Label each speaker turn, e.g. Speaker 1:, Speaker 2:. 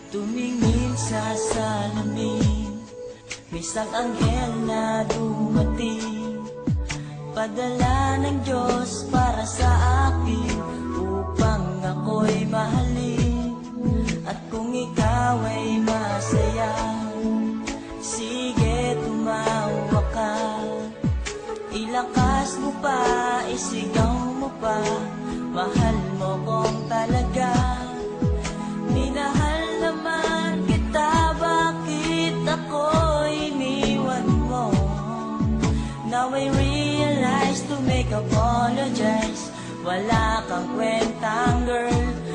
Speaker 1: Tumingin sa salamin, may isang anghel na dumating. Padala ng Diyos para sa akin, upang ako'y mahalin. At kung ikaw ay masaya, sige tumawa ka. Ilakas mo pa, isigaw mo pa, mahal mo kong talaga. Minahal naman kita, bakit ako iniwan mo? Now I realize to make apologize, wala kang kwentang girl.